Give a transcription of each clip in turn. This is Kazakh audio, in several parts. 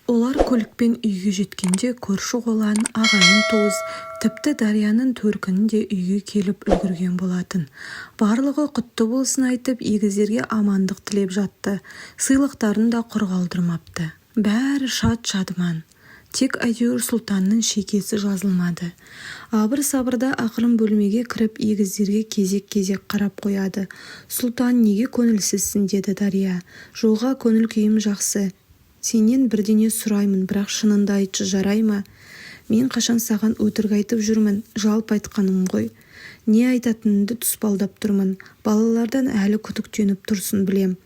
Олар көлікпен үйге жеткенде көрші-қолаң, ағайын-туыс, тіпті Дарияның төркіні де үйге келіп үлгерген болатын. Барлығы құтты болсын айтып, егіздерге амандық тілеп жатты. Сыйлықтарын да құр қалдырмапты. Бәрі шат-шадыман. Тек әйтеуір Сұлтанның шекесі жазылмады. Абыр-сабырда ақырын бөлмеге кіріп, егіздерге кезек-кезек қарап қояды. «Сұлтан, неге көңілсізсің?» деді Дария. «Жоға, көңіл күйім жақсы. Сенен бірдеңе сұраймын, бірақ шынында айтшы, жарай ма? Мен қашан саған өтірік айтып жүрмін, жалпы айтқаным ғой. Не айтатынымды тұспалдап тұрмын. Балалардан әлі күдіктеніп тұрсын білем.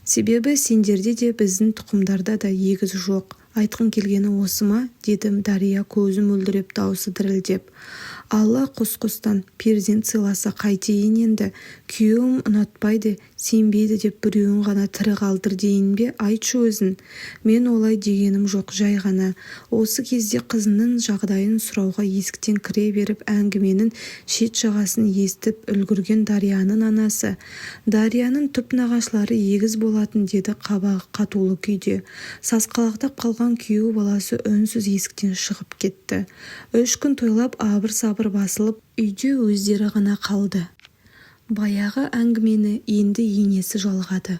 Себебі сендерде де біздің тұқымдарда да егіз жоқ. Айтқың келгені осы ма?» дедім. Дария көзі мөлдіреп, даусы дірілдеп. «Алла қос-қостан перзент сыйласа қайтейін енді? Күйеуім ұнатпайды, сенбейді деп біреуін ғана тірі қалдыр дейін бе? Айтшы өзін». «Мен олай дегенім жоқ, жай ғана». Осы кезде қызының жағдайын сұрауға есіктен кіре беріп әңгіменің шет жағасын естіп үлгірген Дарияның анасы. Дарияның түп нағашылары егіз болатын, деді қабағы қатулы күйде. Сасқалақтап қалған күйеу баласы үнсіз есіктен шығып кетті. 3 күн тойлап абыр-сабыр басылып, үйде өздері ғана қалды. Баяғы әңгімені енді енесі жалғады.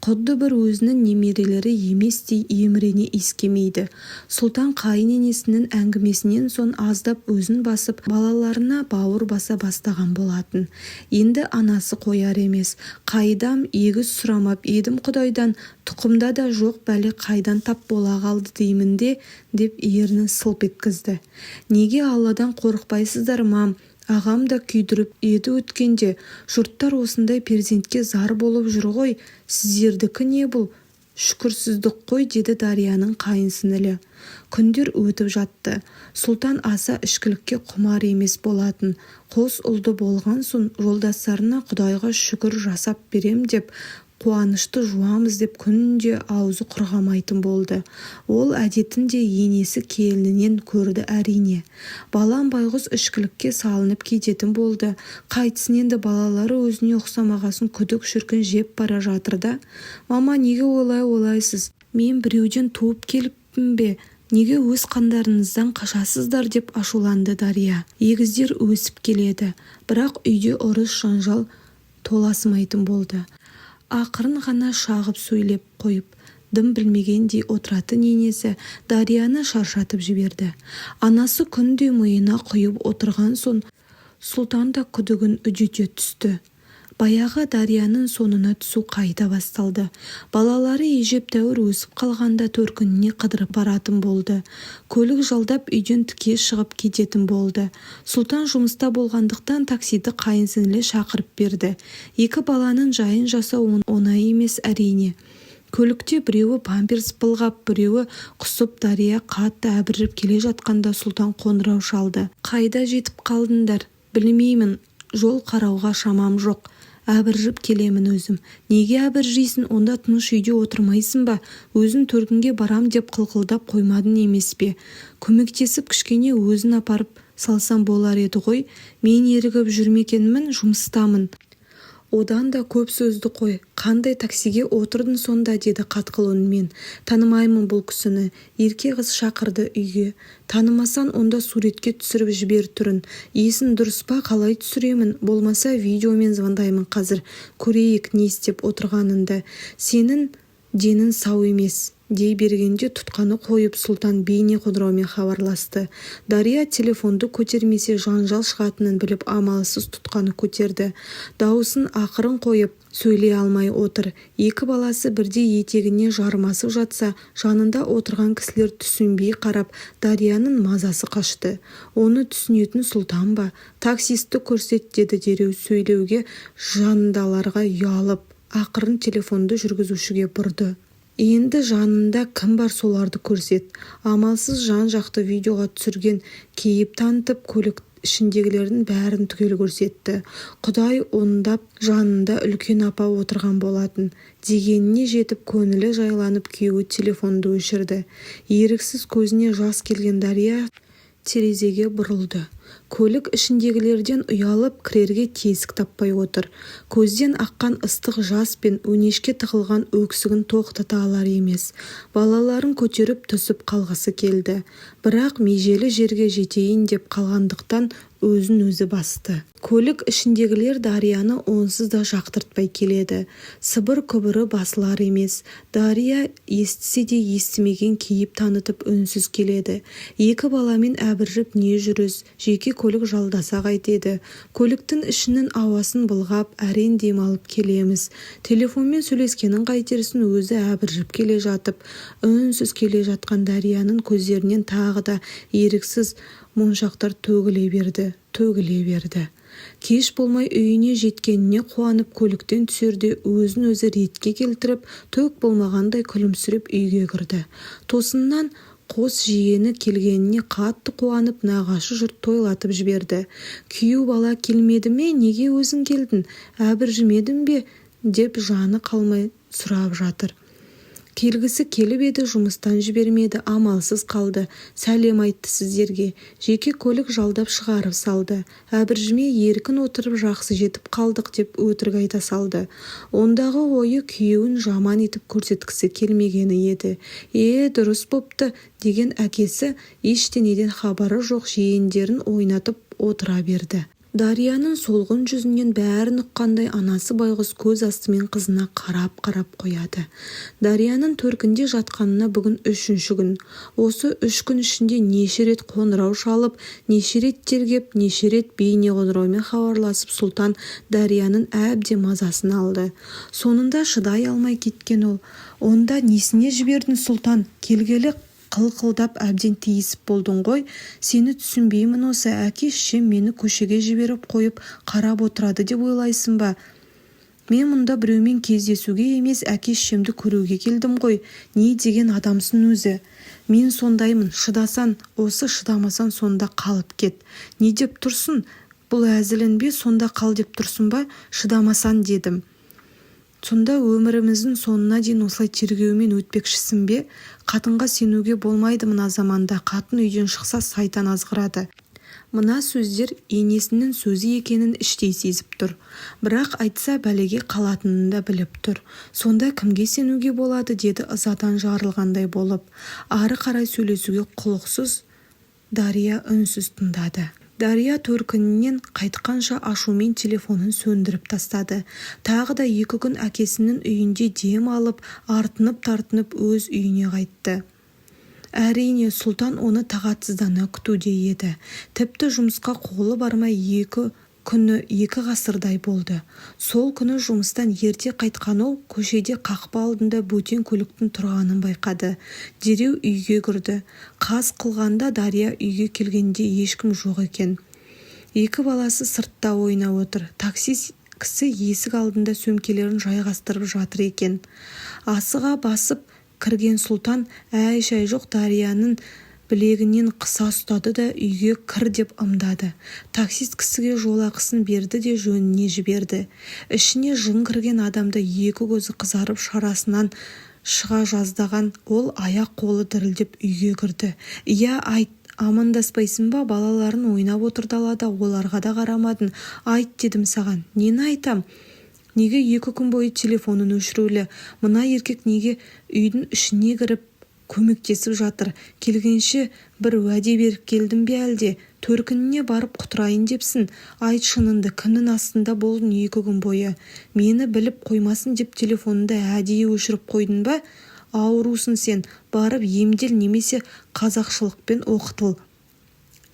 Құдды бір өзінің немерелері еместей емірене иіскемейді. Сұлтан қайын енесінің әңгімесінен соң аздап өзін басып, балаларына бауыр баса бастаған болатын. Енді анасы қояр емес. «Қайдам, егіз сұрамап едім Құдайдан, тұқымда да жоқ, бәле қайдан тап бола қалды деймін де», деп ерні сылп еткізді. «Неге Алладан қорықпайсыздар, мам? Ағам да күйдіріп еді өткенде. Жұрттар осындай перзентке зар болып жүр ғой. Сіздердікі не бұл? Шүкірсіздік қой», деді Дарияның қайынсіңлілі. Күндер өтіп жатты. Сұлтан аса ішкілікке құмар емес болатын. Қос ұлды болған соң жолдастарына «Құдайға шүкір жасап берем» деп, «Қуанышты жуамыз» деп күнде аузы құрғамайтын болды. Ол әдетін де енесі келінінен көрді әрине. Балам байғұс ішкілікке салынып кететін болды. Қайтсын енді, балалары өзіне ұқсамағасын күдік шіркін жеп бара жатыр да. «Мама, неге олайсыз? Мен біреуден туып келіппін бе? Неге өз қандарыңыздан қашасыздар?» деп ашуланды Дария. Егіздер өсіп келеді, бірақ үйде ұрыс жанжал толасымайтын болды. Ақырын ғана шағып сөйлеп қойып, дым білмегендей отыратын енесі Дарияны шаршатып жіберді. Анасы күнде миына құйып отырған соң Сұлтан да күдігін үдете түсті. Баяғы Дарияның соңына түсу қайта басталды. Балалары ежептәуір өсіп қалғанда төркініне қыдырып баратын болды. Көлік жалдап үйден тіке шығып кететін болды. Сұлтан жұмыста болғандықтан таксиді қайынсіңлі шақырып берді. 2 баланың жайын жасау оңай емес әрине. Көлікте біреуі памперс былғап, біреуі құсып, Дария қатты әбіріп келе жатқанда Сұлтан қоңырау шалды. «Қайда жетіп қалдыңдар?» «Білмеймін, жол қарауға шамам жоқ. Әбіржіп келемін өзім». «Неге әбіржейсің? Онда тыныш үйде отырмайсың ба? Өзін төркінге барам деп қылқылдап қоймадың емес пе? Көмектесіп кішкене өзін апарып салсам болар еді ғой. Мен ерігіп жүрмекенмін, жұмыстамын». «Одан да көп сөзді қой. Қандай таксиге отырдың сонда?» деді қатқыл үнмен. «Танымаймын бұл кісіні». Ерке қыз шақырды үйге. «Танымасаң, онда суретке түсіріп жібер түрін. Есің дұрыс па? Қалай түсіремін? Болмаса видеомен звондаймын қазір. Көрейік не істеп отырғаныңды. Сенің денің сау емес», дей бергенде тұтқаны қойып Сұлтан бейне қоңыраумен хабарласты. Дария телефонды көтермесе жанжал шығатынын біліп амалсыз тұтқаны көтерді. Дауысын ақырын қойып сөйлей алмай отыр. 2 баласы бірде етегіне жармасып жатса, жанында отырған кісілер түсінбей қарап, Дарияның мазасы қашты. Оны түсінетін Сұлтан ба? «Таксисті көрсет», деді дереу сөйлеуге жанындаларға ұялып. Ақырын телефонды жүргізушіге бұрды. «Енді жанында кім бар, соларды көрсет». Амалсыз жан-жақты видеоға түсірген кейіп танытып, көлік ішіндегілердің бәрін түгел көрсетті. Құдай оңдап жанында үлкен апа отырған болатын. Дегеніне жетіп көңілі жайланып күйеуі телефонды өшірді. Еріксіз көзіне жас келген Дария терезеге бұрылды. Көлік ішіндегілерден ұялып кірерге тесік таппай отыр. Көзден аққан ыстық жас пен өңешке тығылған өксігін тоқтата алар емес. Балаларын көтеріп түсіп қалғысы келді. Бірақ межелі жерге жетейін деп қалғандықтан өзін-өзі басты. Көлік ішіндегілер Дарияны онсыз да жақтыртпай келеді. Сыбыр-күбірі басылар емес. Дария естісе де естімеген кейіп танытып үнсіз келеді. Екі баламен әбіржіп не жүріс, жеке көлік жалдаса қайтеді. Көліктің ішінің ауасын былғап, әрең демалып келеміз. Телефонмен сөйлескенін қайтерсін, өзі әбіржіп келе жатып, үнсіз келе жатқан Дарияның көздерінен тағы да еріксіз моншақтар төгіле берді. Кеш болмай үйіне жеткеніне қуанып көліктен түсерде өзін-өзі ретке келтіріп, төк болмағандай күлімсіреп үйге кірді. Тосыннан қос жиені келгеніне қатты қуанып, нағашы жұрт тойлатып жіберді. Күйеу бала келмеді ме, неге өзің келдің, әбіржімедің бе деп жаны қалмай сұрап жатыр. Келгісі келіп еді, жұмыстан жібермеді, амалсыз қалды. Сәлем айтты сіздерге. Жеке көлік жалдап шығарып салды. Әбіржіме еркін отырып жақсы жетіп қалдық деп өтірік айта салды. Ондағы ойы күйеуін жаман етіп көрсеткісі келмегені еді. Дұрыс бопты деген әкесі ештеңеден хабары жоқ жиендерін ойнатып отыра берді. Дарияның солғын жүзінен бәрін ұққандай анасы байғұс көз астымен қызына қарап қояды. Дарияның төркінде жатқанына бүгін 3-ші күн. Осы 3 күн ішінде неше рет қоңырау шалып, неше рет тергеп, неше рет бейне қоңыраумен хабарласып Сұлтан Дарияның әбден мазасын алды. Сонында шыдай алмай кеткен ол. Онда несіне жібердің Сұлтан? Келгелі қылқылдап әбден тиісіп болдың ғой. Сені түсінбеймін, осы әке-шешем мені көшеге жіберіп қойып қарап отырады деп ойлайсың ба? Мен мұнда біреумен кездесуге емес, әке-шешемді көруге келдім ғой. Не деген адамсың өзі? Мен сондаймын, шыдасан, осы шыдамасан сонда қалып кет. Не деп тұрсың? Бұл әзілін бе, сонда қал деп тұрсың ба? Шыдамасан дедім. Сонда өміріміздің соңына дейін осылай тергеумен өтпекшісің бе? Қатынға сенуге болмайды мына заманда. Қатын үйден шықса сайтан азғырады. Мына сөздер енесінің сөзі екенін іштей сезіп тұр. Бірақ айтса бәлеге қалатынын да біліп тұр. Сонда кімге сенуге болады, деді ызадан жарылғандай болып. Ары қарай сөйлесуге құлықсыз Дария үнсіз тыңдады. Дария төркінінен қайтқанша ашумен телефонын сөндіріп тастады. Тағы да 2 күн әкесінің үйінде дем алып, артынып-тартынып өз үйіне қайтты. Әрине, Сұлтан оны тағатсыздана күтуде еді. Тіпті жұмысқа қолы бармай 2 күні 2 ғасырдай болды. Сол күні жұмыстан ерте қайтқан ол көшеде қақпа алдында бөтен көліктің тұрғанын байқады. Дереу үйге кірді. Қас қылғанда Дария үйге келгенде ешкім жоқ екен. 2 баласы сыртта ойнап отыр. Таксист кісі есік алдында сөмкелерін жайғастырып жатыр екен. Асыға басып кірген Сұлтан әй-шәй жоқ Дарияның білегінен қыса ұстады да үйге кір деп ымдады. Таксист кісіге жолақысын берді де жөніне жіберді. Ішіне жын кірген адамды 2 көзі қызарып шарасынан шыға жаздаған ол аяқ-қолы дірілдеп үйге кірді. Иә, айт, амандаспайсың ба? Балаларын ойнап отыр далада, оларға да қарамадың. Айт дедім саған. Нені айтам? Неге 2 күн бойы телефонын өшірулі? Мына еркек неге үйдің ішіне кіріп көмектесіп жатыр? Келгенше бір уәде беріп келдім бе әлде? Төркініне барып құтырайын депсін? Айт шынынды, кімнің астында болдың 2 күн бойы? Мені біліп қоймасын деп телефонында әдейі өшіріп қойдың ба? Аурусың сен, барып емдел немесе қазақшылықпен оқытыл.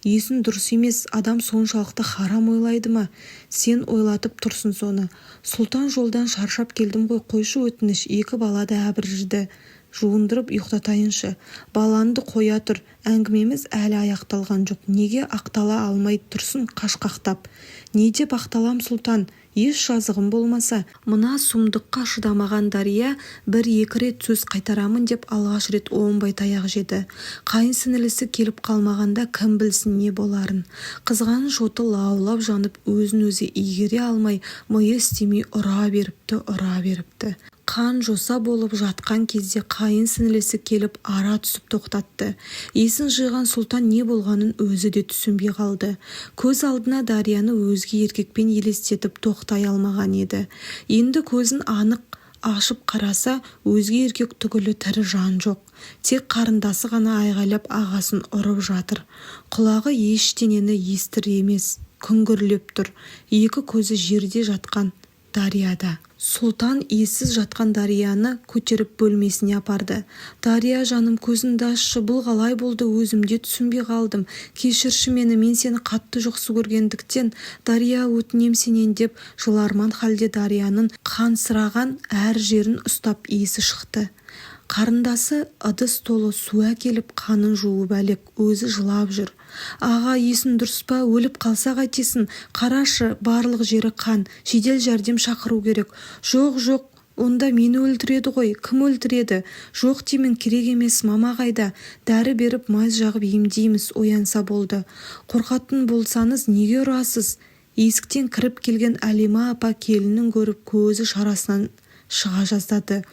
Есің дұрыс емес, адам соншалықты харам ойлайды ма? Сен ойлатып тұрсың соны. Сұлтан жолдан шаршап келдім ғой, қойшы өтініш. 2 бала да әбіржді. Жуындырып ұйықтатайыншы. Баланды қоя тұр. Әңгімеміз әлі аяқталған жоқ. Неге ақтала алмай тұрсың қашқақтап? Не деп ақталам Сұлтан? Еш жазығым болмаса. Мына сұмдыққа шыдамаған Дария 1-2 рет сөз қайтарамын деп алғаш рет оңбай таяқ жеді. Қайын сіңілісі келіп қалмағанда кім білсін не боларын. Қызғаның жоты лаулап жанып өзін өзі игере алмай, миы істемей ұра беріпті. қан жоса болып жатқан кезде қайын сіңлісі келіп ара түсіп тоқтатты. Есін жиған Сұлтан не болғанын өзі де түсінбей қалды. Көз алдына Дарияны өзге еркекпен елестетіп тоқтай алмаған еді. Енді көзін анық ашып қараса, өзге еркек түгілі тірі жан жоқ. Тек қарындасы ғана айғайлап ағасын ұрып жатыр. Құлағы ештеңені естір емес, күңгірлеп тұр. Екі көзі жерде жатқан Дарияда. Сұлтан ессіз жатқан Дарияны көтеріп бөлмесіне апарды. Дария, жаным, көзіңді ашшы, бұл қалай болды, өзімде түсінбей қалдым. Кешірші мені, мен сені қатты жақсы көргендіктен. Дария, өтінем сенен деп жыларман халде Дарияның қансыраған әр жерін ұстап есі шықты. Қарындасы ыдыс толы су әкеліп қанын жуып әлек, өзі жылап жүр. Аға, есің дұрыс па, өліп қалса қайтесің? Қарашы, барлық жері қан, жедел жәрдем шақыру керек. Жоқ, онда мені өлтіреді ғой. Кім өлтіреді? Жоқ деймін, керек емес, мама қайда? Дәрі беріп майыз жағып емдейміз, оянса болды. Қорқатын болсаңыз неге ұрасыз? Есіктен кіріп келген Әлима апа келінін көріп көзі шарасынан шыға жаздады.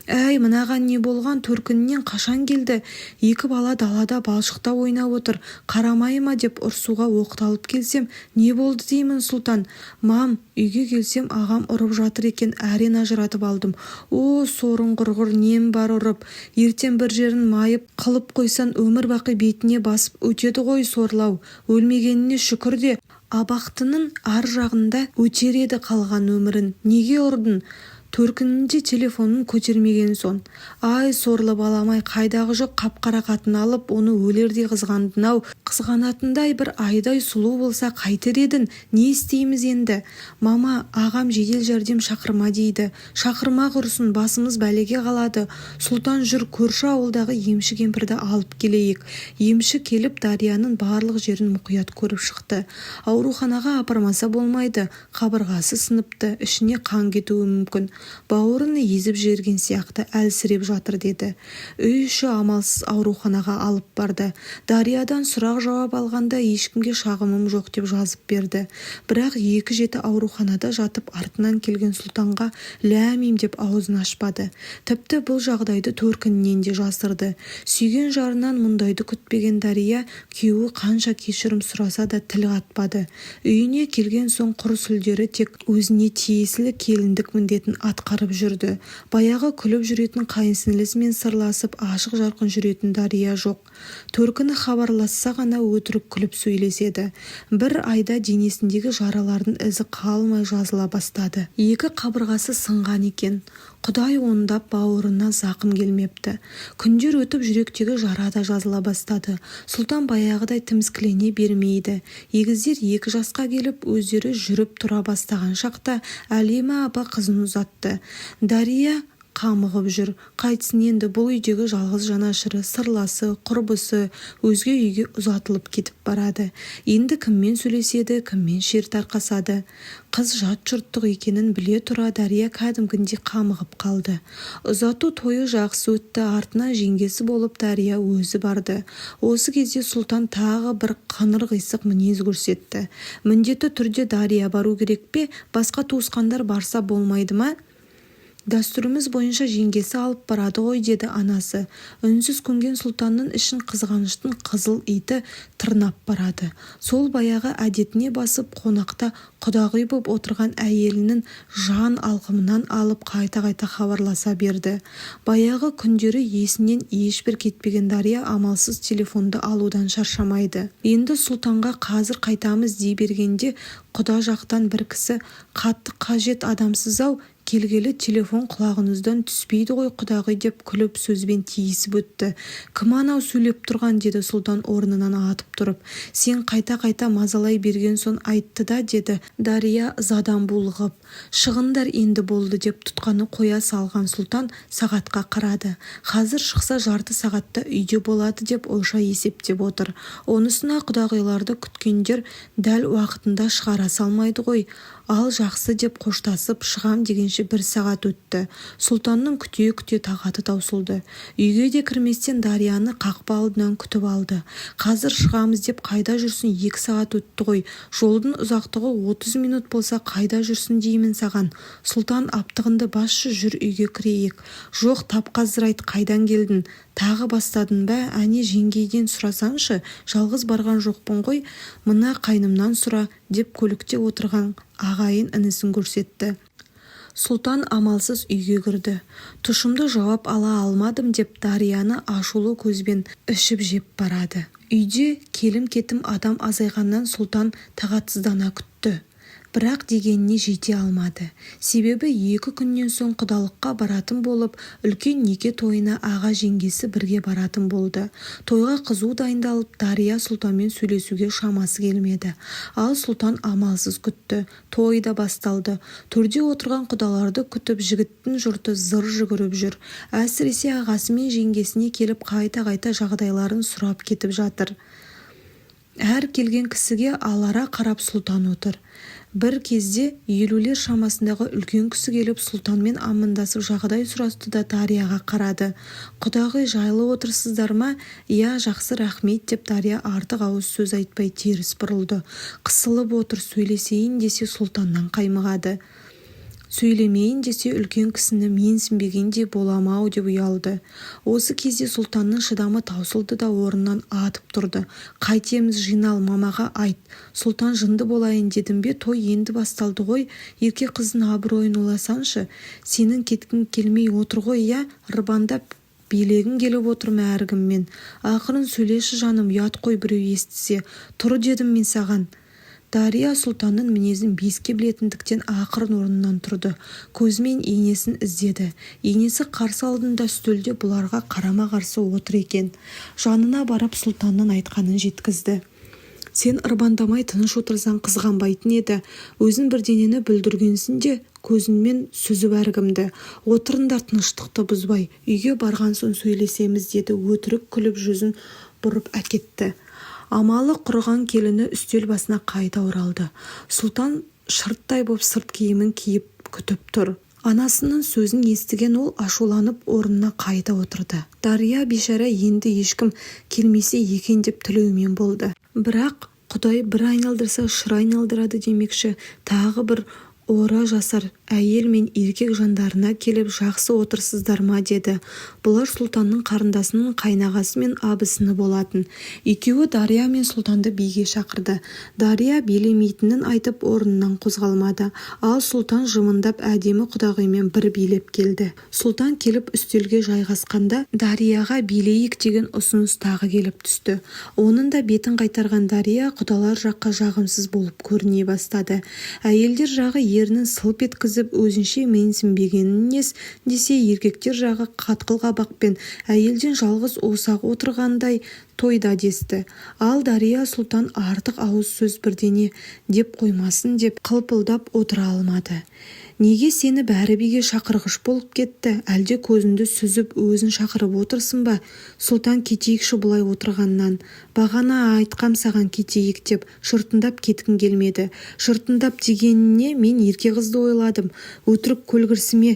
Әй, мынаған не болған, төркінінен қашан келді? Екі бала далада балшықта ойнап отыр, қарамай ма деп ұрсуға оқталып келсем, не болды деймін, Сұлтан? Мам, үйге келсем ағам ұрып жатыр екен, әрең ажыратып алдым. О, сорың құрғыр, нем бар ұрып? Ертең бір жерін майып қылып қойсан, өмір бақи бетіне басып өтеді ғой сорлау. Өлмегеніне шүкір де, абақтының ар жағында өтер еді қалған өмірін. Неге ұрдың? Төркінінде телефонын көтермеген сон. Ай, сорлы баламай, қайдағы жоқ қап-қара қатын алып, оны өлердей қызғандың-ау. Қызғанатындай бір айдай сұлу болса қайтер едің? Не істейміз енді? Мама, ағам жедел жәрдем шақырма дейді. Шақырма құрсын, басымыз бәлеге қалады. Сұлтан, жүр, көрші ауылдағы емші кемпірді алып келейік. Емші келіп Дарияның барлық жерін мұқият көріп шықты. Ауруханаға апармаса болмайды. Қабырғасы сыныпты, ішіне қан кетуі мүмкін. Бауырын езіп жерген сияқты әлсіреп жатыр деді. Үй іші амалсыз ауруханаға алып барды. Дариядан сұрақ жауап алғанда ешкімге шағымым жоқ деп жазып берді. Бірақ 2 жеті ауруханада жатып артынан келген Сұлтанға ләмим деп аузын ашпады. Тіпті бұл жағдайды төркінінен де жасырды. Сүйген жарынан мұндайды күтпеген Дария күйеуі қанша кешірім сұраса да тіл қатпады. Үйіне келген соң құр сүлдері тек өзіне тиесілі келіндік міндетін атқарып жүрді. Баяғы күліп жүретін қайынсіңлісімен сырласып ашық жарқын жүретін Дария жоқ. Төркіні хабарласса ғана өтірік күліп сөйлеседі. Бір айда денесіндегі жаралардың ізі қалмай жазыла бастады. 2 қабырғасы сынған екен. Құдай оңдап бауырына зақым келмепті. Күндер өтіп жүректегі жара да жазыла бастады. Сұлтан баяғыдай тіміскілене бермейді. Егіздер 2 жасқа келіп өздері жүріп тұра бастаған шақта Әлима апа қызын ұзатты. Дария қамығып жүр. Қайтсын енді, бұл үйдегі жалғыз жанашыры, сырласы, құрбысы өзге үйге ұзатылып кетіп барады. Енді кіммен сөйлеседі, кіммен шер тарқасады? Қыз жат жұрттық екенін біле тұра Дария кәдімгідей қамығып қалды. Ұзату тойы жақсы өтті, артына жеңгесі болып Дария өзі барды. Осы кезде Сұлтан тағы бір қыңыр-қисық мінез көрсетті. Міндетті түрде Дария бару керек пе? Басқа туысқандар барса болмайды ма? Дәстүріміз бойынша жеңгесі алып барады ғой, деді анасы. Үнсіз көнген Сұлтанның ішін қызғаныштың қызыл иті тырнап барады. Сол баяғы әдетіне басып қонақта құдағи боп отырған әйелінің жан алқымынан алып қайта-қайта хабарласа берді. Баяғы күндері есінен ешбір кетпеген Дария амалсыз телефонды алудан шаршамайды. Енді Сұлтанға қазір қайтамыз дей бергенде құда жақтан бір кісі қатты қажет адамсыз-ау, келгелі телефон құлағыңыздан түспейді ғой құдағи деп күліп сөзбен тиісіп өтті. Кім анау сөйлеп тұрған, деді Сұлтан орнынан атып тұрып. Сен қайта-қайта мазалай берген соң айтты да, деді Дария ызадан булығып. Шығындар енді болды деп тұтқаны қоя салған Сұлтан сағатқа қарады. Қазір шықса жарты сағатта үйде болады деп ойша есептеп отыр. Онысына құдағиларды күткендер дәл уақытында шығара салмайды ғой. Ал жақсы деп қоштасып шығам дегенше 1 сағат өтті. Сұлтанның күте-күте тағаты таусылды. Үйге де кірместен Дарияны қақпа алдынан күтіп алды. Қазір шығамыз деп қайда жүрсің, 2 сағат өтті ғой. Жолдың ұзақтығы 30 минут болса қайда жүрсің деймін саған. Сұлтан аптығынды басшы, жүр үйге кірейік. Жоқ, тап қазір айт, қайдан келдің? Тағы бастадың ба? Әне жеңгейден сұрасаңшы, жалғыз барған жоқпын ғой, мына қайнымнан сұра, деп көлікте отырған ағайын інісін көрсетті. Сұлтан амалсыз үйге кірді. Тұшымды жауап ала алмадым деп Дарияны ашулы көзбен ішіп жеп барады. Үйде келім-кетім адам азайғаннан Сұлтан тағатсыздана күтті. Бірақ дегеніне жете алмады. Себебі 2 күннен соң құдалыққа баратын болып, үлкен неке тойына аға жеңгесі бірге баратын болды. Тойға қызу дайындалып, Дария Сұлтанмен сөйлесуге шамасы келмеді. Ал Сұлтан амалсыз күтті. Той да басталды. Төрде отырған құдаларды күтіп, жігіттің жұрты зыр жүгіріп жүр. Әсіресе ағасы мен жеңгесіне келіп қайта-қайта жағдайларын сұрап кетіп жатыр. Әр келген кісіге алара қарап Сұлтан отыр. Бір кезде елулер шамасындағы үлкен кісі келіп Сұлтанмен амандасып жағдай сұрасты да Дарияға қарады. Құдағи, жайлы отырсыздар ма? Иә, жақсы, рахмет деп Дария артық ауыз сөз айтпай теріс бұрылды. Қысылып отыр, сөйлесейін десе Сұлтаннан қаймығады. Сөйлемейін десе үлкен кісіні менсінбегенде боламау деп ұялды. Осы кезде Сұлтанның шыдамы таусылды да орнынан атып тұрды. Қайтеміз, жинал, мамаға айт. Сұлтан, жынды болайын дедім бе, той енді басталды ғой, ерке қыздың абыройын ойласаңшы. Сенің кеткің келмей отыр ғой, я, ырбандап билегің келіп отыр ма әркіммен. Ақырын сөйлеші жаным, ұят қой біреу естісе. Тұр дедім мен саған. Дария Сұлтанның мінезін беске білетіндіктен ақырын орнынан тұрды. Көзімен енесін іздеді. Енесі қарсы алдында үстелде бұларға қарама-қарсы отыр екен. Жанына барып Сұлтанның айтқанын жеткізді. Сен ырбандамай тыныш отырсаң қызғанбайтын еді. Өзін бірденені бүлдіргенсің де көзінмен сүзіп әркімді. Отырыңдар, тыныштықты бұзбай. Үйге барған соң сөйлесеміз деді. Өтірік күліп жүзін бұрып әкетті. Амалы құрыған келіні үстел басына қайта оралды. Сұлтан шырттай боп сырт киімін киіп күтіп тұр. Анасының сөзін естіген ол ашуланып орнына қайта отырды. Дария бейшара енді ешкім келмесе екен деп тілеумен болды. Бірақ Құдай бір айналдырса шыр айналдырады демекші, тағы бір ора жасар әйел мен еркек жандарына келіп жақсы отырсыздар ма деді. Бұлар Сұлтанның қарындасының қайнағасы мен абысыны болатын. Екеуі Дария мен Сұлтанды биге шақырды. Дария билемейтінін айтып орнынан қозғалмады. Ал Сұлтан жымындап әдемі құдағимен бір билеп келді. Сұлтан келіп үстелге жайғасқанда Дарияға билейік деген ұсыныс тағы келіп түсті. Оның да бетін қайтарған Дария құдалар жаққа жағымсыз болып көріне бастады. Әйелдер жағы ернін сылп еткізіп өзінше менсінбегенін нес десе, еркектер жағы қатқыл қабақпен әйелден жалғыз осақ отырғандай тойда десті. Ал Дария Сұлтан артық ауыз сөз бірдене деп қоймасын деп қылпылдап отыра алмады. Неге сені бәрі биге шақырғыш болып кетті? Әлде көзінді сүзіп өзін шақырып отырсың ба? Сұлтан, кетейікші бұлай отырғаннан. Бағана айтқам саған кетейік деп, шыртындап кеткің келмеді. Шыртындап дегеніне мен ерке қызды ойладым. Өтірік көлгірсіме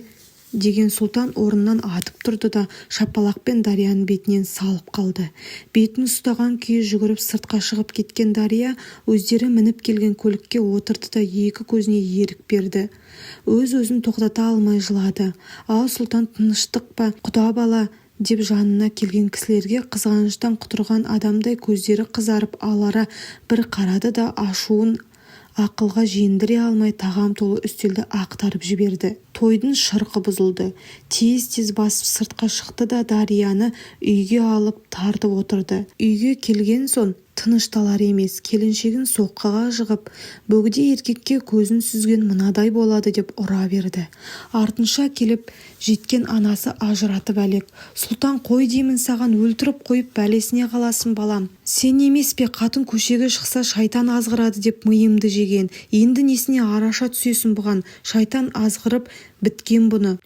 деген Сұлтан орнынан атып тұрды да шапалақпен Дарияның бетінен салып қалды. Бетін ұстаған күйі жүгіріп сыртқа шығып кеткен Дария өздері мініп келген көлікке отырды да екі көзіне ерік берді. Өз-өзін тоқтата алмай жылады. Ал Сұлтан, тыныштық па, құда бала деп жанына келген кісілерге қызғаныштан құтырған адамдай көздері қызарып алара бір қарады да ашуын ақылға жеңдіре алмай тағам толы үстелді ақтарып жіберді. Тойдың шырқы бұзылды. Тез-тез басып сыртқа шықты да Дарияны үйге алып тартып отырды. Үйге келген соң тынышталар емес, келіншегін соққыға жығып, бөгде еркекке көзін сүзген мынадай болады деп ұра берді. Артынша келіп жеткен анасы ажыратып әлек. Сұлтан, қой деймін саған, өлтіріп қойып бәлесіне қаласың балам. Сен емес пе қатын көшеге шықса шайтан азғырады деп миымды жеген. Енді несіне араша түсесің бұған? Шайтан азғырып біткен бұны.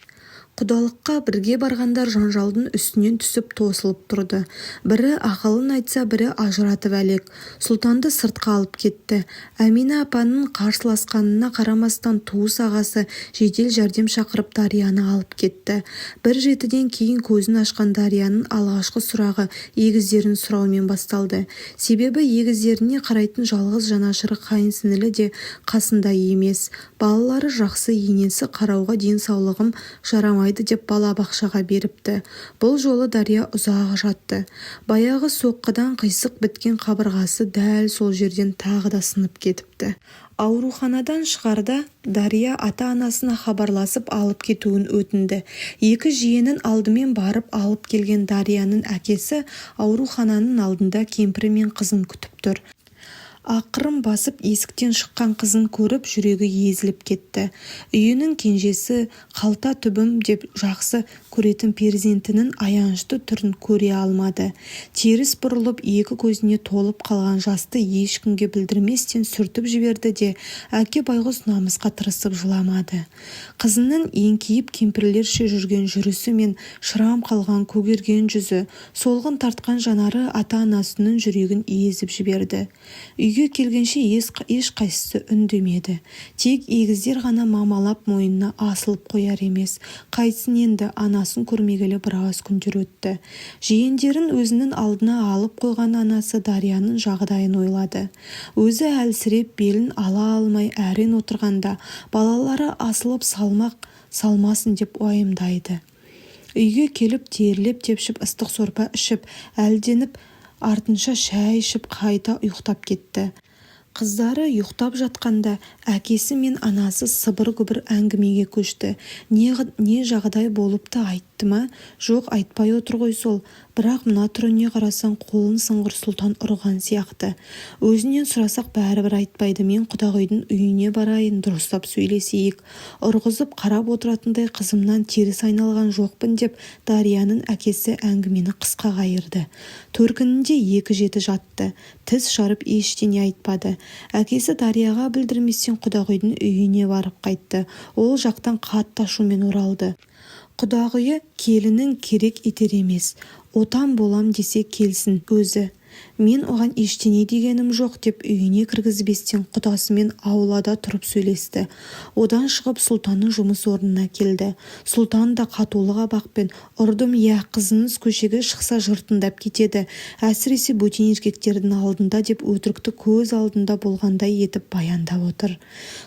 Құдалыққа бірге барғандар жанжалдың үстінен түсіп тосылып тұрды. Бірі ақылын айтса, бірі ажыратып әлек. Сұлтанды сыртқа алып кетті. Әмина апаның қарсыласқанына қарамастан туыс ағасы жедел жәрдем шақырып Дарияны алып кетті. Бір жетіден кейін көзін ашқан Дарияның алғашқы сұрағы егіздерін сұраумен басталды. Себебі егіздеріне қарайтын жалғыз жанашыры қайынсіңлі де қасында емес. Балалары жақсы, енесі қарауға денсаулығым жарамайды деп балабақшаға беріпті. Бұл жолы Дария ұзақ жатты. Баяғы соққыдан қисық біткен қабырғасы дәл сол жерден тағы да сынып кетіпті. Ауруханадан шығарда Дария ата-анасына хабарласып алып кетуін өтінді. Екі жиенін алдымен барып алып келген Дарияның әкесі аурухананың алдында кемпірі мен қызын күтіп тұр. Ақырын басып есіктен шыққан қызын көріп жүрегі езіліп кетті. Үйінің кенжесі қалта түбім деп жақсы көретін перзентінің аянышты түрін көре алмады. Теріс бұрылып екі көзіне толып қалған жасты ешкімге білдірместен сүртіп жіберді де әке байғұс намысқа тырысып жыламады. Қызының еңкейіп кемпірлерше жүрген жүрісі мен шырам қалған көгерген жүзі, солғын тартқан жанары ата-анасының жүрегін езіп жіберді. Үйге келгенше ешқайсысы үндемеді. Тек егіздер ғана мамалап мойнына асылып қояр емес. Қайтсын енді, анасын көрмегелі біраз күндер өтті. Жиендерін өзінің алдына алып қойған анасы Дарияның жағдайын ойлады. Өзі әлсіреп белін ала алмай әрен отырғанда балалары асылып салмасын деп уайымдайды. Үйге келіп терілеп тепшіп ыстық сорпа ішіп, әлденіп артынша шай ішіп қайта ұйықтап кетті. Қыздары ұйықтап жатқанда әкесі мен анасы сыбыр-күбір әңгімеге көшті. Не жағдай болыпты, айтты ма? Жоқ, айтпай отыр ғой сол. Бірақ мына түріне қарасаң қолын сыңғыр сұлтан ұрған сияқты. Өзінен сұрасақ бәрібір айтпайды. Мен құдағойдың үйіне барайын, дұрыстап сөйлесейік. Ұрғызып қарап отыратындай қызымнан теріс айналған жоқпын деп Дарияның әкесі әңгімені қысқа қайырды. Төркінінде екі жеті жатты. Тіс жарып ештеңе айтпады. Әкесі Дарияға білдірместен құдағойдың үйіне барып қайтты. Ол жақтан қатты ашумен оралды. Құдағойы келінің керек етер емес. Отан болам десе келсін өзі. Мен оған ештеңе дегенім жоқ деп үйіне кіргізбестен құдасымен аулада тұрып сөйлесті. Одан шығып сұлтанның жұмыс орнына келді. Сұлтан да қатулы қабақпен ұрдым, қызыңыз көшеге шықса жыртындап кетеді. Әсіресе бөтен еркектердің алдында деп өтірікті көз алдында болғандай етіп баяндап отыр.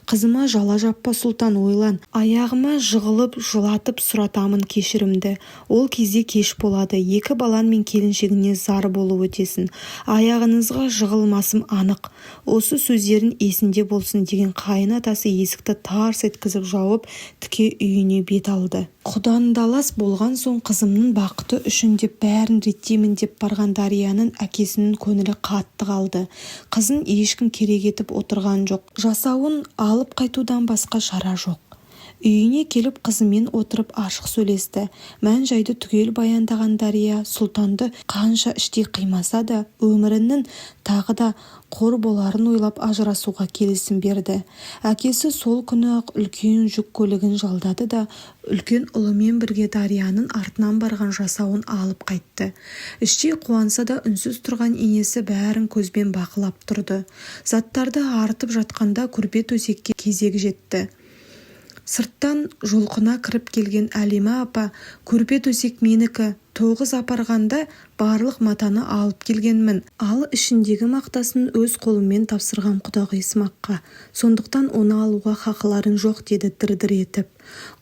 Қызыма жала жаппа сұлтан, ойлан. Аяғыма жығылып жылатып сұратамын кешірімді. Ол кезде кеш болады. Екі балан мен келіншегіне зар болып өтесін. Аяғыңызға жығылмасым анық. Осы сөздерін есінде болсын деген қайын атасы есікті тарс еткізіп жауып, тіке үйіне бет алды. Құдандалас болған соң қызымның бақыты үшін деп бәрін реттеймін деп барған Дарияның әкесінің көңілі қатты қалды. Қызын ешкім керек етіп отырған жоқ. Жасауын алып қайтудан басқа шара жоқ. Үйіне келіп қызымен отырып ашық сөйлесті. Мән-жайды түгел баяндаған Дария сұлтанды қанша іштей қимаса да өмірінің тағы да қор боларын ойлап ажырасуға келісім берді. Әкесі сол күні-ақ үлкен жүк көлігін жалдады да үлкен ұлымен бірге Дарияның артынан барған жасауын алып қайтты. Іштей қуанса да үнсіз тұрған енесі бәрін көзбен бақылап тұрды. Заттарды артып жатқанда көрпе төсекке кезек жетті. Сырттан жолқына кіріп келген Әлима апа, көрпе төсек менікі, тоғыз апарғанда барлық матаны алып келгенмін. Ал ішіндегі мақтасын өз қолыммен тапсырған құдағи Исмаққа. Сондықтан оны алуға хақыларың жоқ, деді дір-дір етіп.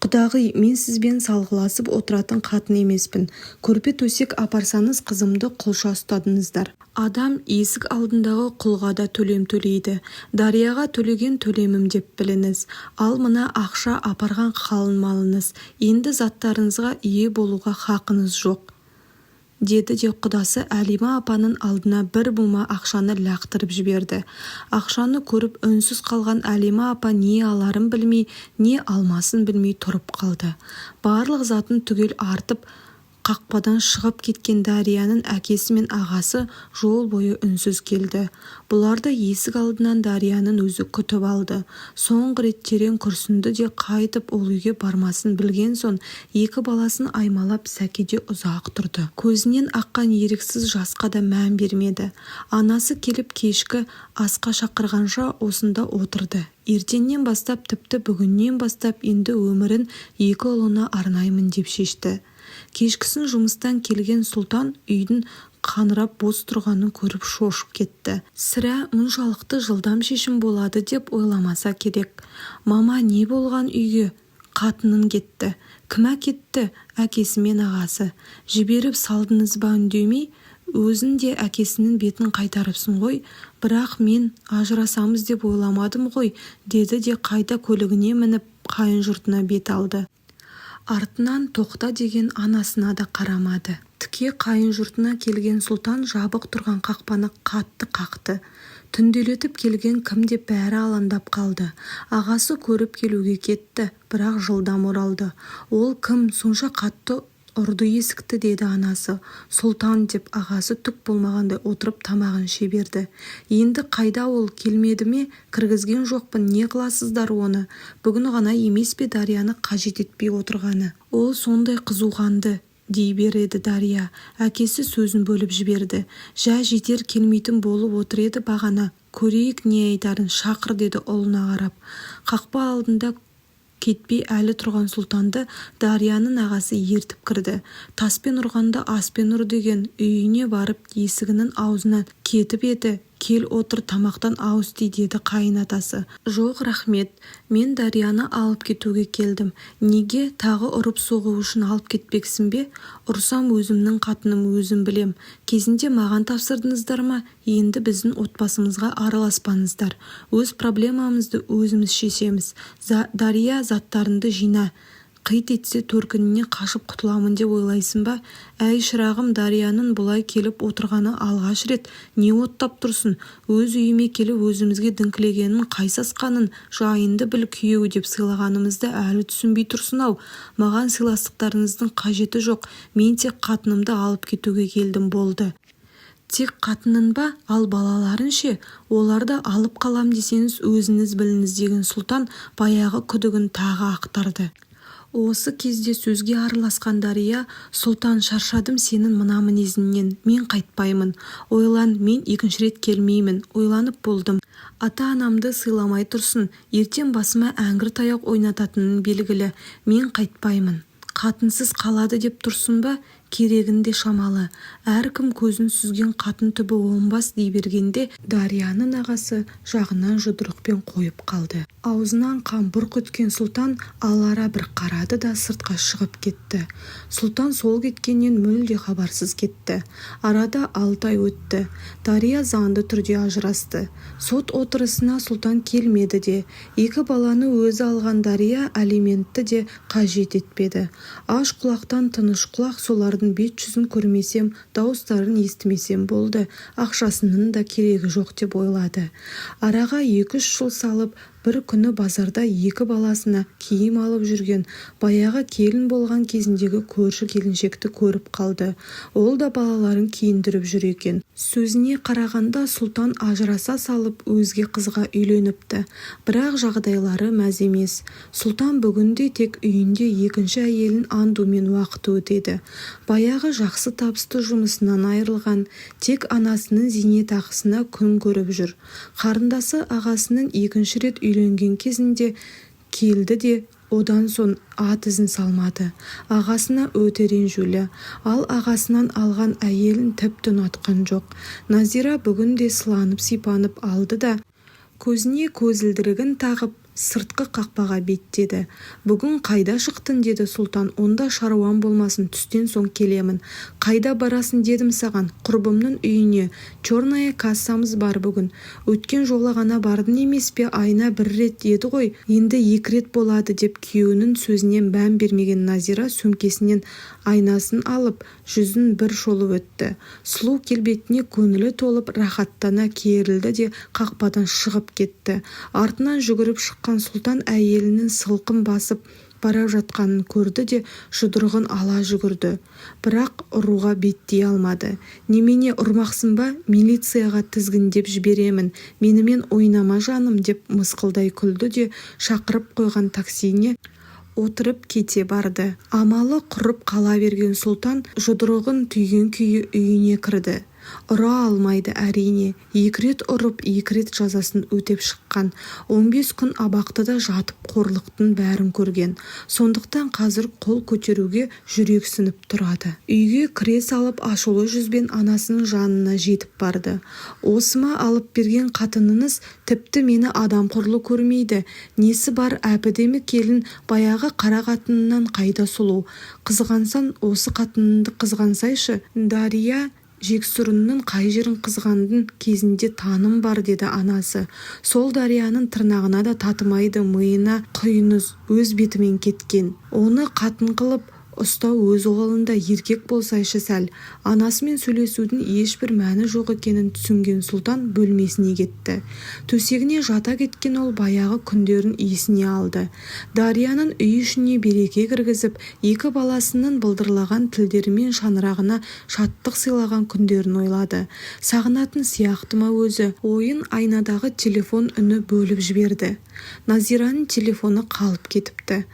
Құдағи, мен сізбен салғыласып отыратын қатын емеспін. Көрпе төсек апарсаңыз қызымды құлша ұстадыңыздар. Адам есік алдындағы құлға да төлем төлейді. Дарияға төлеген төлемім деп біліңіз. Ал мына ақша апарған қалың малыңыз. Енді заттарыңызға ие болуға хақыңыз жоқ, деді де құдасы Әлима апаның алдына бір бума ақшаны лақтырып жіберді. Ақшаны көріп үнсіз қалған Әлима апа не аларын білмей, не алмасын білмей тұрып қалды. Барлық затын түгел артып Қақпадан шығып кеткен Дарияның әкесі мен ағасы жол бойы үнсіз келді. Бұларды есік алдынан Дарияның өзі күтіп алды. Соңғы рет терең күрсінді де қайтып ол үйге бармасын білген соң екі баласын аймалап сәкеде ұзақ тұрды. Көзінен аққан еріксіз жасқа да мән бермеді. Анасы келіп кешкі асқа шақырғанша осында отырды. Ертеңнен бастап, тіпті бүгіннен бастап енді өмірін екі ұлына арнаймын деп шешті. Кешкісін жұмыстан келген Сұлтан үйдің қаңырап бос тұрғанын көріп шошып кетті. Сірә мұншалықты жылдам шешім болады деп ойламаса керек. Мама, не болған үйге? Қатының кетті. Кім әкетті? Әкесі мен ағасы. Жіберіп салдыңыз ба үндемей? Өзін де әкесінің бетін қайтарыпсың ғой, бірақ мен ажырасамыз деп ойламадым ғой, деді де қайта көлігіне мініп қайын жұртына бет алды. Артынан тоқта деген анасына да қарамады. Тіке қайын жұртына келген Сұлтан жабық тұрған қақпаны қатты қақты. Түнделетіп келген кім деп бәрі алаңдап қалды. Ағасы көріп келуге кетті, бірақ жылдам оралды. Ол кім, сонша қатты ұрды есікті, деді анасы. Сұлтан деп ағасы түк болмағандай отырып тамағын шеберді. Енді қайда ол, келмеді ме? Кіргізген жоқпын, не қыласыздар оны? Бүгін ғана емес пе Дарияны қажет етпей отырғаны? Ол сондай қызуғанды, дей береді Дария. Әкесі сөзін бөліп жіберді. Жә, жетер келмейтін болып отыр еді бағана. Көрейік не айтарын, шақыр, деді ұлына қарап. Қақпа алдында кетпей әлі тұрған Сұлтанды Дарияның ағасы ертіп кірді. Таспен ұрғанда аспен ұр деген, үйіне барып есігінің аузынан кетіп еді. Кел отыр, тамақтан ауыз тий, деді қайын атасы. Жоқ, рахмет, мен Дарияны алып кетуге келдім. Неге, тағы ұрып соғу үшін алып кетпексің бе? Ұрсам өзімнің қатыным, өзім білем. Кезінде маған тапсырдыңыздар ма? Енді біздің отбасымызға араласпаңыздар. Өз проблемамызды өзіміз шешеміз. Дария, заттарыңды жина. Қит етсе төркініне қашып құтыламын деп ойлайсың ба? Әй шырағым, Дарияның бұлай келіп отырғаны алғаш рет. Не оттап тұрсын? Өз үйіме келіп өзімізге діңкілегенін, қайсасқанын, жайынды біл, күйеу деп сыйлағанымызды әлі түсінбей тұрсын-ау. Маған сыйластықтарыңыздың қажеті жоқ. Мен тек қатынымды алып кетуге келдім, болды. Тек қатының ба? Ал балаларын ше? Оларды алып қалам десеңіз өзіңіз біліңіз, деген Сұлтан баяғы күдігін тағы ақтарды. Осы кезде сөзге араласқан Дария: Сұлтан, шаршадым сенің мына мінезіңнен, мен қайтпаймын. Ойлан, мен екінші рет келмеймін. Ойланып болдым. Ата-анамды сыйламай тұрсын, ертең басыма әңгір таяқ ойнататының белгілі. Мен қайтпаймын. Қатынсыз қалады деп тұрсын ба? Керегінде шамалы. Әркім көзін сүзген қатын түбі оңбас дей бергенде Дарияның ағасы жағынан жұдырықпен қойып қалды. Аузынан қан бұрқ еткен Сұлтан алара бір қарады да сыртқа шығып кетті. Сұлтан сол кеткеннен мүлде хабарсыз кетті. Арада 6 ай өтті. Дария заңды түрде ажырасты. Сот отырысына Сұлтан келмеді де, екі баланы өзі алған Дария алиментті де қажет етпеді. Аш құлақтан тыныш құлақ, солардың бет-жүзін көрмесем, дауыстарын естімесем болды. Ақшасының да керегі жоқ деп ойлады. Араға 2-3 жыл салып, бір күні базарда екі баласына киім алып жүрген баяғы келін болған кезіндегі көрші келіншекті көріп қалды. Ол да балаларын киіндіріп жүр екен. Сөзіне қарағанда Сұлтан ажыраса салып өзге қызға үйленіпті. Бірақ жағдайлары мәз емес. Сұлтан бүгінде тек үйінде екінші әйелін андумен уақыт өтеді. Баяғы жақсы табысты жұмысынан айырылған, тек анасының зейнетақысына күн көріп жүр. Қарындасы ағасының екінші рет үйленген кезінде келді де одан соң ат ізін салмады. Ағасына өте ренжулі, ал ағасынан алған әйелін тіпті ұнатқан жоқ. Назира бүгінде сыланып сипанып алды да көзіне көзілдірігін тағып сыртқы қақпаға беттеді. Бүгін қайда шықтың, деді Сұлтан. Онда шаруам болмасын, түстен соң келемін. Қайда барасын дедім саған? Құрбымның үйіне. Черная кассамыз бар бүгін. Өткен жолы ғана бардың емес пе? Айына 1 рет еді ғой. Енді 2 рет болады деп күйеуінің сөзіне мән бермеген Назира сөмкесінен айнасын алып, жүзін бір шолып өтті. Сұлу келбетіне көңілі толып рахаттана керілді де қақпадан шығып кетті. Артынан жүгіріп шыққан Сұлтан әйелінің сылқым басып бара жатқанын көрді де жұдырығын ала жүгірді. Бірақ ұруға беттей алмады. «Немене, ұрмақсың ба? Милицияға тізгіндеп жіберемін. Менімен ойнама жаным» деп мысқылдай күлді де шақырып қойған таксиіне отырып кете барды. Амалы құрып қала берген Сұлтан жұдырығын түйген күйі үйіне кірді. Ұра алмайды әрине. 2 рет ұрып 2 рет жазасын өтеп шыққан. 15 күн абақтыда жатып қорлықтың бәрін көрген. Сондықтан қазір қол көтеруге жүрексініп тұрады. Үйге кіре салып ашулы жүзбен анасының жанына жетіп барды. «Осыма алып берген қатыныңыз тіпті мені адамқұрлы көрмейді. Несі бар әбідемі келін, баяғы қара қатынынан қайда сұлу. Қызғансан осы қатыныңды қызғансайшы». Дария Жексұрынның қай жерін қызғандың кезінде таным бар деді анасы. Сол Дарияның тырнағына да татымайды, миына құйыныз өз бетімен кеткен. Оны қатын қылып ұстау өз қолында, еркек болсайшы сәл. Анасымен сөйлесудің ешбір мәні жоқ екенін түсінген Сұлтан бөлмесіне кетті. Төсегіне жата кеткен ол баяғы күндерін есіне алды. Дарияның үй ішіне береке кіргізіп, 2 баласының былдырлаған тілдерімен шаңырағына шаттық сыйлаған күндерін ойлады. Сағынатын сияқты ма өзі? Ойын айнадағы телефон үні бөліп жіберді. Назираның телефоны қалып кетіпті.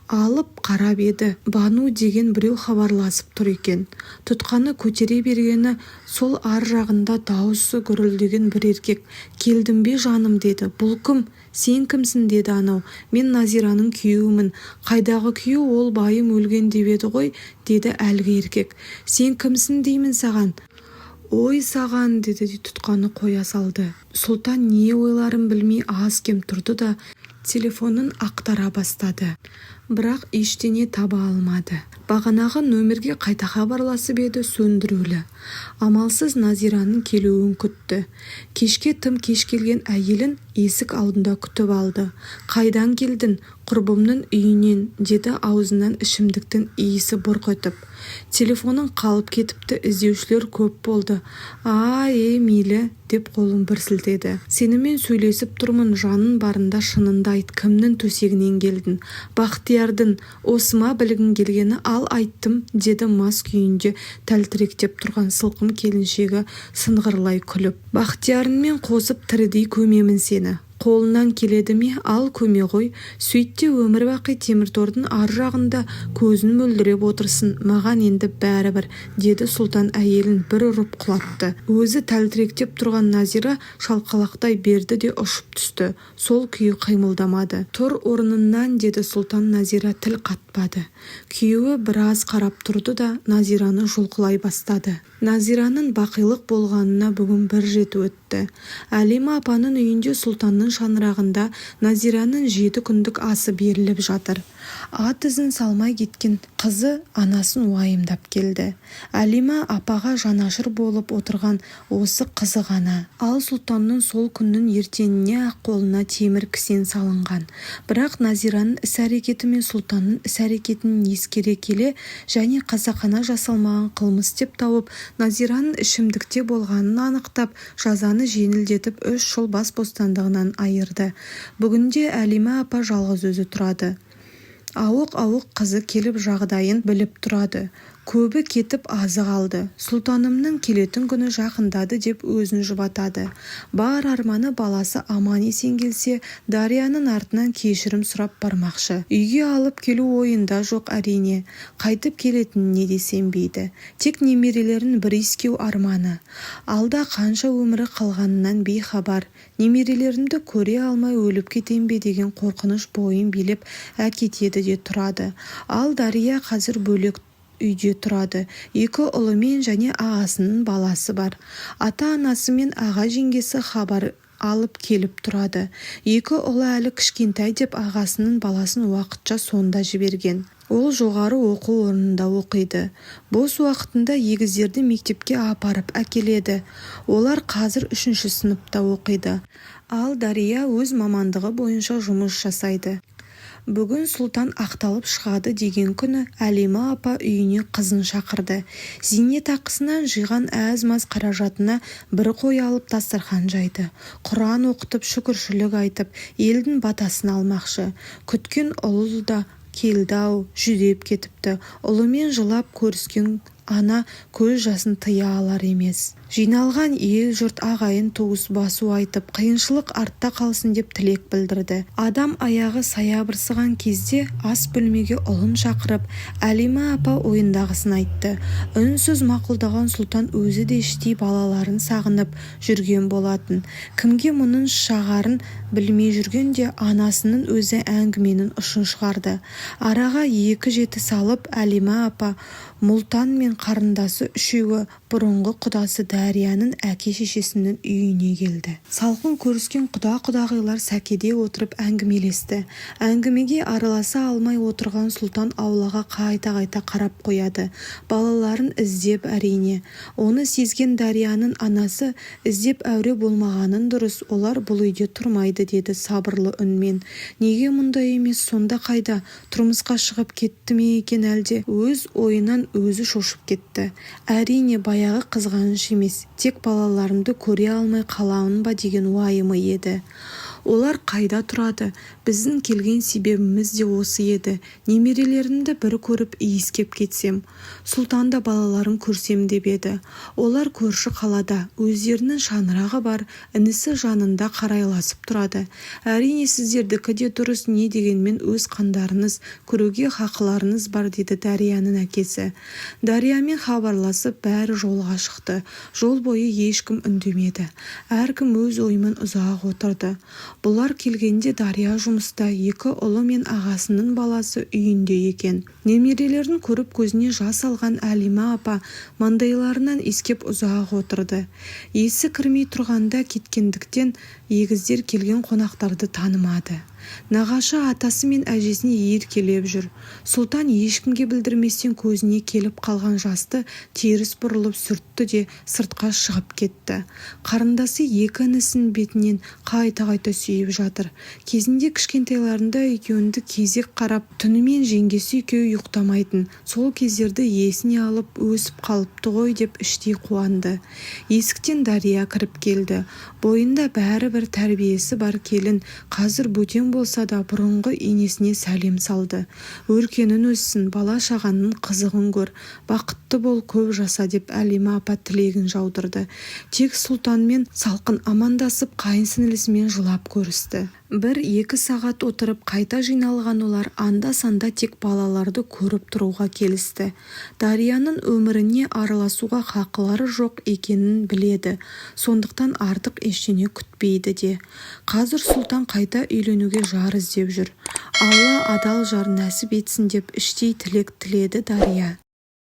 Алып қарап еді. Бану деген біреу хабарласып тұр екен. Тұтқаны көтере бергені сол ар жағында дауысы гүрілдеген бір еркек. «Келдің бе жаным?» деді. «Бұл кім? Сен кімсің?» деді анау. «Мен Назираның күйеуімін». «Қайдағы күйеу? Ол байым өлген деп еді ғой?» деді әлгі еркек. «Сен кімсің деймін саған?» «Ой саған» деді де тұтқаны қоя салды. Сұлтан не ойларын білмей аз-кем тұрды да телефонын ақтара бастады. Бірақ ештеңе таба алмады. Бағанағы нөмерге қайта хабарласып еді, сөндірулі. Амалсыз Назираның келуін күтті. Кешке тым кеш келген әйелін есік алдында күтіп алды. «Қайдан келдің?» «Құрбымның үйінен» деді аузынан ішімдіктің иісі бұрқ етіп. «Телефоның қалып кетіпті, іздеушілер көп болды». Мейлі» деп қолын бір сілтеді. «Сенімен сөйлесіп тұрмын, жанын барында шынында айт, кімнің төсегінен келдің?» «Бақтиярдың». «Осыма білгің келгені?» «Ал айттым» деді мас күйінде тәлтіректеп тұрған сылқым келіншегі сыңғырлай күліп. «Бақтиярыңмен қосып тірідей көмемін сені. Қолынан келеді ме? Ал көме ғой. Сөйтте өмір бақи Теміртордың ар жағында көзін мөлдіреп отырсын. Маған енді бәрібір» деді Сұлтан әйелін бір ұрып құлатты. Өзі тәлтіректеп тұрған Назира шалқалақтай берді де ұшып түсті. Сол күйі қимылдамады. «Тұр орнынан» деді Сұлтан. Назира тіл қатпады. Күйеуі біраз қарап тұрды да Назираны жұлқылай бастады. Назираның бақилық болғанына бүгін бір рет өтті. Әлима апаның үйінде Сұлтанның шаңырағында Назираның 7 күндік асы беріліп жатыр. Ат ізін салмай кеткен қызы анасын уайымдап келді. Әлима апаға жанашыр болып отырған осы қызы ғана. Ал Сұлтанның сол күннің ертеңіне ақ қолына темір кісен салынған. Бірақ Назираның іс-әрекеті мен Сұлтанның іс-әрекетін ескере келе және қасақана жасалмаған қылмыс деп тауып, Назираның ішімдікте болғанын анықтап, жазаны жеңілдетіп 3 жыл бас бостандығынан айырды. Бүгінде Әлима апа жалғыз өзі тұрады. Ауық-ауық қызы келіп жағдайын біліп тұрады. Көбі кетіп азы қалды. Сұлтанымның келетін күні жақындады деп өзін жұбатады. Бар арманы баласы аман есен келсе, Дарияның артынан кешірім сұрап бармақшы. Үйге алып келу ойында жоқ әрине. Қайтып келетініне де сенбейді. Тек немерелерін бір иіскеу арманы. Алда қанша өмірі қалғанынан бейхабар. Немерелерімді көре алмай өліп кетем бе деген қорқыныш бойын билеп әкетеді де тұрады. Ал Дария қазір бөлек үйде тұрады. 2 ұлымен және ағасының баласы бар. Ата-анасы мен аға жеңгесі хабар алып келіп тұрады. 2 ұлы әлі кішкентай деп ағасының баласын уақытша сонда жіберген. Ол жоғары оқу орнында оқиды. Бос уақытында егіздерді мектепке апарып әкеледі. Олар қазір 3-ші сыныпта оқиды. Ал Дария өз мамандығы бойынша жұмыс жасайды. Бүгін Сұлтан ақталып шығады деген күні Әлима апа үйіне қызын шақырды. Зейнетақысынан жиған әз-маз қаражатына бір қой алып дастархан жайды. Құран оқытып, шүкіршілік айтып, елдің батасын алмақшы. Күткен ұлы да келді-ау, жүдеп кетіпті. Ұлымен жылап көріскен ана көз жасын тыя алар емес. Жиналған ел жұрт ағайын туыс басу айтып, қиыншылық артта қалсын деп тілек білдірді. Адам аяғы саябырсыған кезде ас бөлмеге ұлын шақырып, Әлима апа ойындағысын айтты. Үнсіз мақұлдаған Сұлтан өзі де іштей балаларын сағынып жүрген болатын. Кімге мұның шағарын білмей жүргенде анасының өзі әңгіменің ұшын шығарды. Араға 2 жеті салып, Әлима апа, Мұлтан мен қарындасы үшеуі бұрынғы құдасы Дарияның әке-шешесінің үйіне келді. Салқын көріскен құда-құдағилар сәкеде отырып әңгімелесті. Әңгімеге араласа алмай отырған Сұлтан аулаға қайта-қайта қарап қояды. Балаларын іздеп әрине. Оны сезген Дарияның анасы іздеп әуре болмағанын дұрыс, олар бұл үйде тұрмайды деді сабырлы үнмен. Неге мұндай емес, сонда қайда? Тұрмысқа шығып кетті ме екен әлде? Өз ойынан өзі шошып кетті. Әрине баяғы қызғаныш емес, тек балаларымды көре алмай қаламын ба деген уайымы еді. Олар қайда тұрады? Біздің келген себебіміз де осы еді. Немерелерімді бір көріп иіскеп кетсем, Сұлтан да балаларын көрсем деп еді. Олар көрші қалада, өздерінің шаңырағы бар, інісі жанында қарайласып тұрады. Әрине сіздердікі де дұрыс, не дегенмен өз қандарыңыз, көруге хақыларыңыз бар деді Дарияның әкесі. Дариямен хабарласып бәрі жолға шықты. Жол бойы ешкім үндемеді. Әркім өз ойымен ұзақ отырды. Бұлар келгенде Дария жұмыста, 2 ұлы мен ағасының баласы үйінде екен. Немерелерін көріп көзіне жас алған Әлима апа маңдайларынан иіскеп ұзақ отырды. Есі кірмей тұрғанда кеткендіктен егіздер келген қонақтарды танымады. Нағашы атасы мен әжесіне еркелеп жүр. Сұлтан ешкімге білдірместен көзіне келіп қалған жасты теріс бұрылып сүртті де сыртқа шығып кетті. Қарындасы 2 інісінің бетінен қайта-қайта сүйіп жатыр. Кезінде кішкентайларында екеуінді кезек қарап, түнімен жеңгесі екеуі ұйықтамайтын. Сол кездерді есіне алып өсіп қалыпты ғой деп іштей қуанды. Есіктен Дария кіріп келді. Бойында бәрі бір тәрбиесі бар келін, қазір бөтен болса да бұрынғы енесіне сәлем салды. Өркенің өссін, бала шағанның қызығын көр, бақытты бол, көп жаса деп Әлима апа тілегін жаудырды. Тек Сұлтанмен салқын амандасып, қайынсіңлісімен жылап көрісті. 1-2 сағат отырып қайта жиналған олар анда-санда тек балаларды көріп тұруға келісті. Дарияның өміріне араласуға хақылары жоқ екенін біледі. Сондықтан артық ештеңе күтпейді де. Қазір Сұлтан қайта үйленуге жар іздеп жүр. Алла адал жар нәсіп етсін деп іштей тілек тіледі Дария.